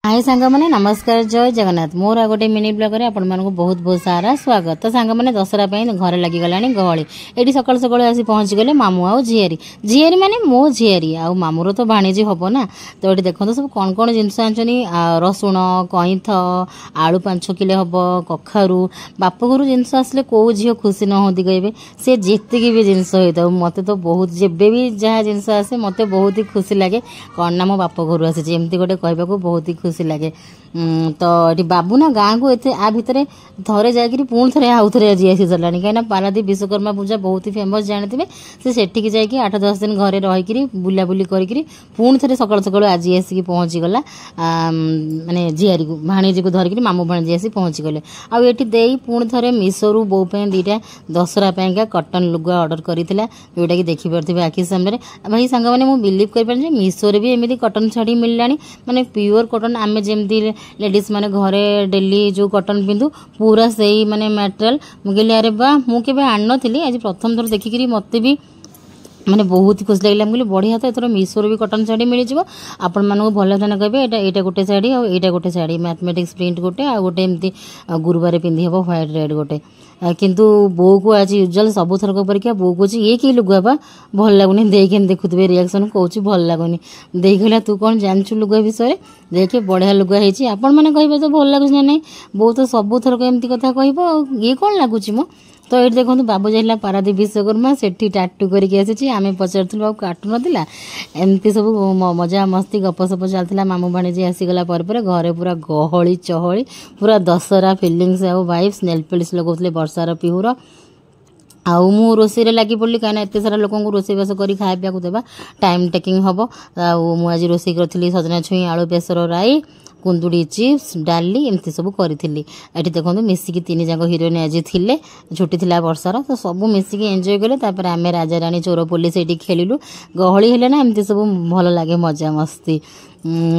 हाय सांग मैंने नमस्कार जय जगन्नाथ मोर आ गोटे मिनी ब्लॉग रे आपण मानक बहुत बहुत सारा स्वागत। तो सांग मैंने दशहरा घर लगी गलानी गहली ये सकाल सकाल आसी पहुँची गले मामू आउ झीआरी झीआरी माने मो झीआरी आ मामूर तो भाणीजी हम ना। तो ये देखो सब कौन कौन जिनस आनी रसुण कईथ आलू 5 किलो हम कखारू बाप घर जिनस आसले कौ झील खुशी न होती कहे सी जितकी भी जिनस होता मत तो बहुत जेबे भी जहाँ जिनस आसे मत बहुत ही खुशी लगे कौन ना मो बाप घर आसी एमती गोटे कहवाक बहुत ही खुशी लगे। तो ये बाबू ना गाँव को एते आ भितर थरे जाकि पुणी थे आउ थे आज आसी सारा कहीं पारादीप विश्वकर्मा पूजा बहुत ही फेमस जानते से सेठिकी जाकि 8-10 दिन घरे रहीकि बुलाबुली करी पुणी थे सकाल सकाल आज आसिक पहुँची गला माने झीआरी को भाणीजी को धरिकी मामू भाणीजी आसी पहुँची गले। आउ ये पुणी थे मीशोरू बो दुईटा दशहरा पाइंका कटन लुगा ऑर्डर करिथिला जोटा कि देखि पारथिबे आखि सामने। भाई सांग मैंने मु बिलीव कर पारे मीशो रे भी एमती कटन शाढ़ी मिललानी माने प्योर कटन आमे जेमती लेडीज माने घरे डेली जो कटन पिंधु पूरा सही माने मटेरियल मुझे अरे बा मुझे आन नी आज प्रथम थर देखिकी मत भी माने बहुत खुश लगे मुझे बढ़िया तो एथर मीशोर भी कटन शाढ़ी मिल जाव आपण मानक भल ध्यान कहे यहाँ गोटे शाढ़ी आईटा गोटे शाढ़ी मैथमेटिक्स प्रिंट गोटे आ गोटे एमती गुरुवार पिंधि हम व्हाइट रेड गोटे किंतु बो को आज यूजुआल सब थरक परीक्षा बो को ये कि लुगा बा भल लगुनि देखे देखुवे रिएक्शन कौच भल लगुनि देख कहला तू कौन जानचु लुगा विषय देखे बढ़िया लुगा है आपण मैंने कहे तो भल लगुच ना नहीं बो तो सब थरक एमती कथा कह ये कौन लगुच मो। तो ये देखो बाबू जाइला पारादीप विश्वकर्मा सेठी टाटू करके आसी आम पचारूँ बाबू काटू नाला एमती सब मजा मस्ती गपसप चलता मामू भाणीजी आसीगला घरे पूरा गहली चहली पूरा दशहरा फिलिंग्स आउ वाइब्स नेल पॉलिश लगौले वर्षार पिहुर आउ मु रोषे लगी पड़ी कहीं एत सारा लोक रोषेबास कर खाया को देवा टाइम टेकिंग हम आज रोषे करी सजना छुई आलू बेसर राई कुंदुड़ी चिप्स डाली एमती सब करी ये देखो मिसिकी 3 जाक हिरोइन आज थे छुट्टी थी वर्षार तो सब मिसिकी एंजॉय कले आम राजा राणी चोर पुलिस ये खेलु गहली है ना एमती सब भल लगे मजा मस्ती।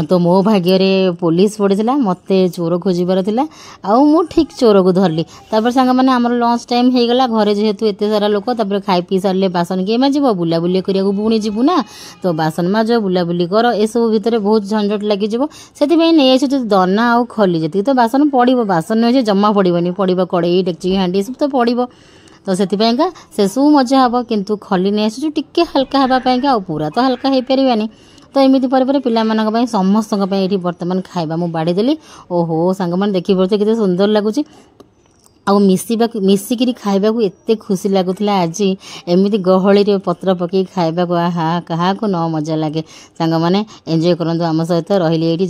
तो मो भाग्य पुलिस पड़ा मत चोर खोजार आउ मु ठीक चोर को धरली सांग मैंने आम लंच टाइम हो गला घरे जेहेतु एत सारा लोक खाई पी सारे बासन किए माज बुलाबुली करा पुणी जीवु ना तो बासन माज बुलाबुली कर ए सब भितर बहुत झंझट लगी से नहीं आसो दना आउ खली जी तो बासन पड़ो बासन नहीं जमा पड़ोनी पड़ो कड़े डेक्ची हांडी सब तो पड़ो तो से सब मजा हम किंतु खली नहीं आसो टिके हल्का हाँपाई पूरा तो हल्का हो पारानी तो एमती पर पिला समस्त ये बर्तमान खाଇବା मु बाड़ी देली ओहो सांग मैंने देखी पड़ते कितने सुंदर लगुच आउ मिसिकी खावा को एत खुशी लगुला आज एमती गहली पत्र पकई खावा को आहा क्या न मजा लगे सांग मैंने एंजॉय करंतु आम सहित रही।